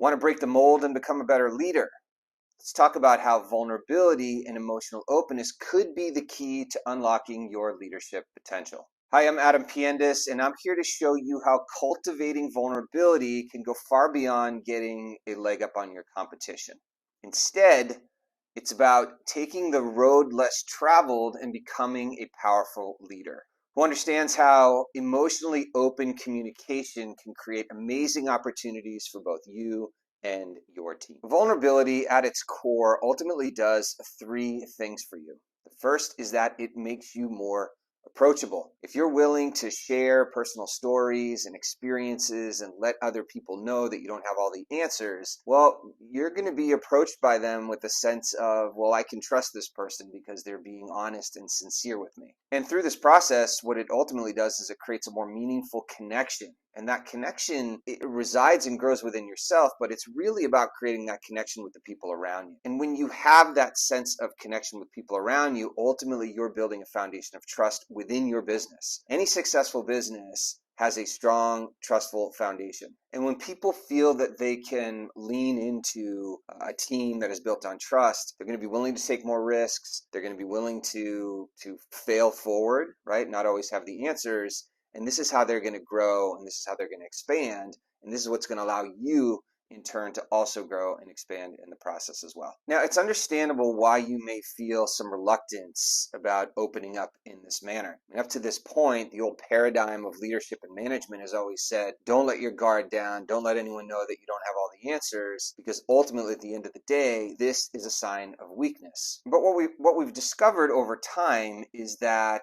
Want to break the mold and become a better leader? Let's talk about how vulnerability and emotional openness could be the key to unlocking your leadership potential. Hi, I'm Adam Piendis, and I'm here to show you how cultivating vulnerability can go far beyond getting a leg up on your competition. Instead, it's about taking the road less traveled and becoming a powerful leader who understands how emotionally open communication can create amazing opportunities for both you and your team. Vulnerability at its core ultimately does three things for you. The first is that it makes you more approachable. If you're willing to share personal stories and experiences and let other people know that you don't have all the answers, well, you're going to be approached by them with a sense of, well, I can trust this person because they're being honest and sincere with me. And through this process, what it ultimately does is it creates a more meaningful connection. And that connection, it resides and grows within yourself, but it's really about creating that connection with the people around you. And when you have that sense of connection with people around you, ultimately you're building a foundation of trust within your business. Any successful business has a strong, trustful foundation. And when people feel that they can lean into a team that is built on trust, they're going to be willing to take more risks. They're going to be willing to fail forward, right? Not always have the answers. And this is how they're going to grow, and this is how they're going to expand, and this is what's going to allow you in turn to also grow and expand in the process as well. Now, it's understandable why you may feel some reluctance about opening up in this manner. And up to this point, the old paradigm of leadership and management has always said, don't let your guard down, don't let anyone know that you don't have all the answers, because ultimately at the end of the day, this is a sign of weakness. But what we've discovered over time is that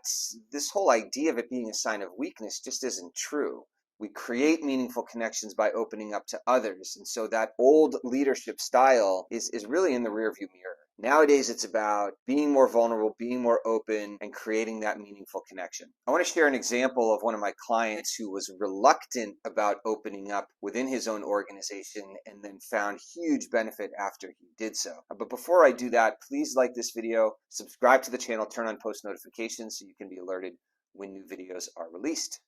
this whole idea of it being a sign of weakness just isn't true. We create meaningful connections by opening up to others. And so that old leadership style is really in the rearview mirror. Nowadays, it's about being more vulnerable, being more open, and creating that meaningful connection. I want to share an example of one of my clients who was reluctant about opening up within his own organization and then found huge benefit after he did so. But before I do that, please like this video, subscribe to the channel, turn on post notifications so you can be alerted when new videos are released.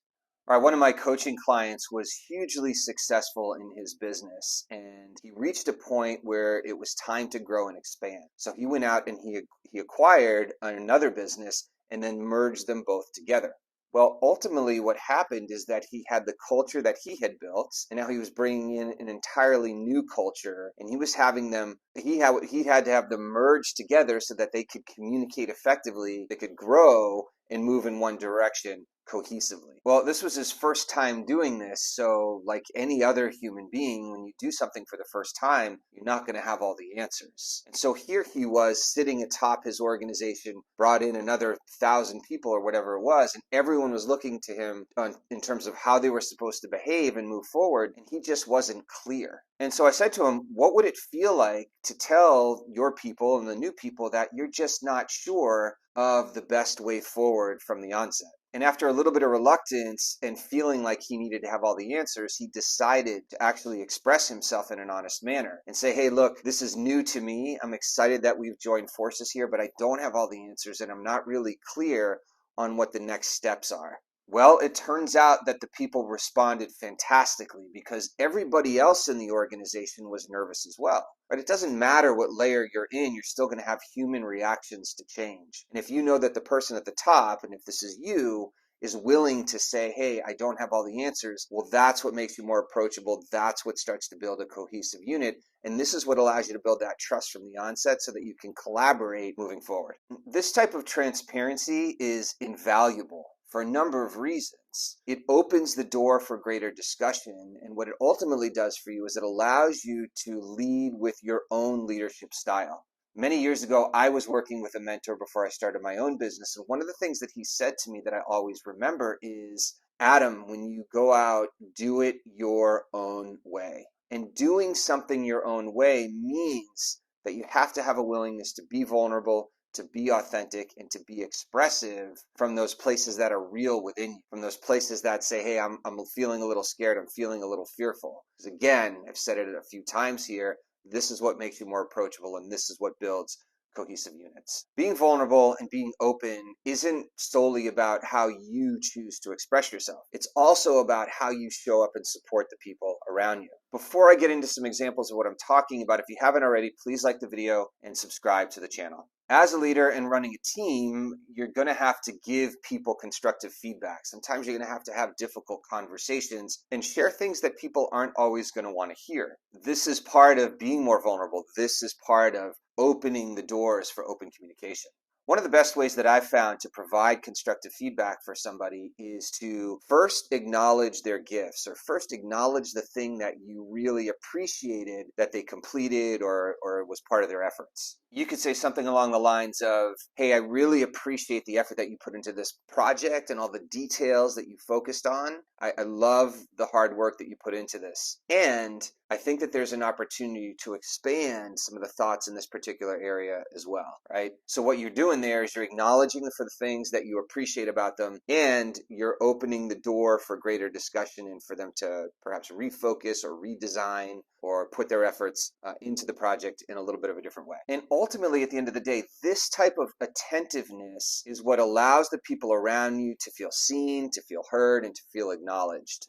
All right, one of my coaching clients was hugely successful in his business, and he reached a point where it was time to grow and expand. So he went out and he acquired another business and then merged them both together. Well, ultimately what happened is that he had the culture that he had built, and now he was bringing in an entirely new culture, and he was having them, he had to have them merge together so that they could communicate effectively, they could grow and move in one direction cohesively. Well, this was his first time doing this, so like any other human being, when you do something for the first time, you're not going to have all the answers. And so here he was sitting atop his organization, brought in another 1,000 people or whatever it was, and everyone was looking to him in terms of how they were supposed to behave and move forward, and he just wasn't clear. And so I said to him, what would it feel like to tell your people and the new people that you're just not sure of the best way forward from the onset? And after a little bit of reluctance and feeling like he needed to have all the answers, he decided to actually express himself in an honest manner and say, hey, look, this is new to me. I'm excited that we've joined forces here, but I don't have all the answers and I'm not really clear on what the next steps are. Well, it turns out that the people responded fantastically because everybody else in the organization was nervous as well. But it doesn't matter what layer you're in, you're still going to have human reactions to change. And if you know that the person at the top, and if this is you, is willing to say, hey, I don't have all the answers, well, that's what makes you more approachable. That's what starts to build a cohesive unit. And this is what allows you to build that trust from the onset so that you can collaborate moving forward. This type of transparency is invaluable for a number of reasons. It opens the door for greater discussion, and what it ultimately does for you is it allows you to lead with your own leadership style. Many years ago, I was working with a mentor before I started my own business, and one of the things that he said to me that I always remember is, Adam, when you go out, do it your own way. And doing something your own way means that you have to have a willingness to be vulnerable, to be authentic, and to be expressive from those places that are real within you, from those places that say, hey, I'm feeling a little scared, I'm feeling a little fearful. Because again, I've said it a few times here, this is what makes you more approachable, and this is what builds cohesive units. Being vulnerable and being open isn't solely about how you choose to express yourself. It's also about how you show up and support the people around you. Before I get into some examples of what I'm talking about, if you haven't already, please like the video and subscribe to the channel. As a leader and running a team, you're going to have to give people constructive feedback. Sometimes you're going to have difficult conversations and share things that people aren't always going to want to hear. This is part of being more vulnerable. This is part of opening the doors for open communication. One of the best ways that I've found to provide constructive feedback for somebody is to first acknowledge their gifts, or first acknowledge the thing that you really appreciated that they completed or was part of their efforts. You could say something along the lines of, hey, I really appreciate the effort that you put into this project and all the details that you focused on. I love the hard work that you put into this. And I think that there's an opportunity to expand some of the thoughts in this particular area as well, right? So what you're doing there is you're acknowledging for the things that you appreciate about them, and you're opening the door for greater discussion and for them to perhaps refocus or redesign or put their efforts into the project in a little bit of a different way. And ultimately, at the end of the day, this type of attentiveness is what allows the people around you to feel seen, to feel heard, and to feel acknowledged.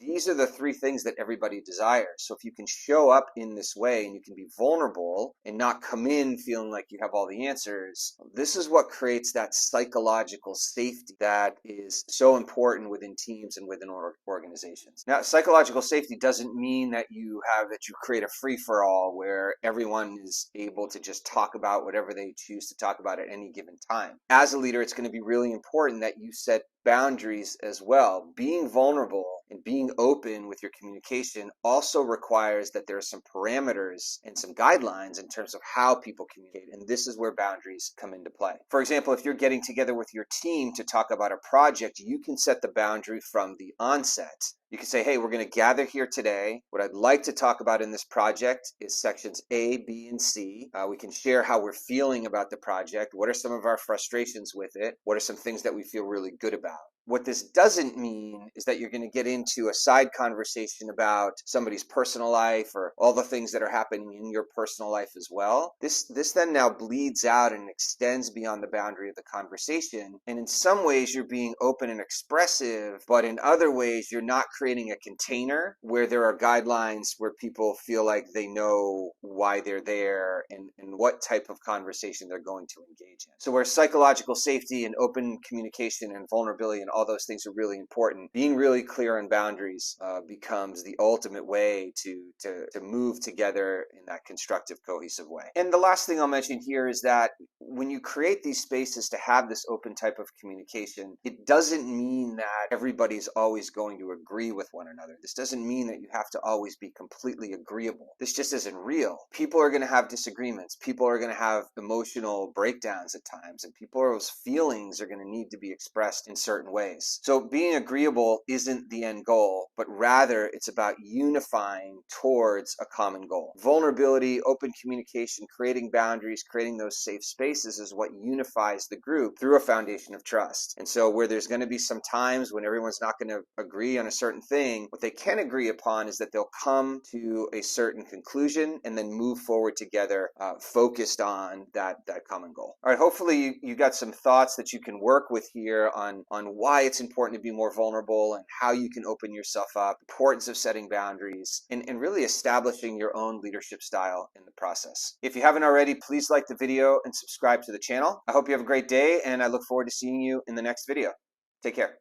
These are the three things that everybody desires. So if you can show up in this way and you can be vulnerable and not come in feeling like you have all the answers, this is what creates that psychological safety that is so important within teams and within organizations. Now, psychological safety doesn't mean that you create a free-for-all where everyone is able to just talk about whatever they choose to talk about at any given time. As a leader, it's going to be really important that you set boundaries as well. Being vulnerable and being open with your communication also requires that there are some parameters and some guidelines in terms of how people communicate, and this is where boundaries come into play. For example, if you're getting together with your team to talk about a project, you can set the boundary from the onset. You can say, hey, we're going to gather here today. What I'd like to talk about in this project is sections A, B, and C. We can share how we're feeling about the project. What are some of our frustrations with it? What are some things that we feel really good about? What this doesn't mean is that you're going to get into a side conversation about somebody's personal life or all the things that are happening in your personal life as well. This then now bleeds out and extends beyond the boundary of the conversation. And in some ways, you're being open and expressive, but in other ways, you're not creating a container where there are guidelines where people feel like they know why they're there and what type of conversation they're going to engage in. So where psychological safety and open communication and vulnerability and all those things are really important, being really clear on boundaries becomes the ultimate way to move together in that constructive, cohesive way. And the last thing I'll mention here is that when you create these spaces to have this open type of communication, it doesn't mean that everybody's always going to agree with one another. This doesn't mean that you have to always be completely agreeable. This just isn't real. People are going to have disagreements. People are going to have emotional breakdowns at times, and people's feelings are going to need to be expressed in certain ways. So being agreeable isn't the end goal, but rather it's about unifying towards a common goal. Vulnerability, open communication, creating boundaries, creating those safe spaces is what unifies the group through a foundation of trust. And so where there's going to be some times when everyone's not going to agree on a certain thing, what they can agree upon is that they'll come to a certain conclusion and then move forward together, focused on that common goal. All right, hopefully you got some thoughts that you can work with here on why it's important to be more vulnerable and how you can open yourself up, importance of setting boundaries, and really establishing your own leadership style in the process. If you haven't already, please like the video and subscribe to the channel. I hope you have a great day, and I look forward to seeing you in the next video. Take care.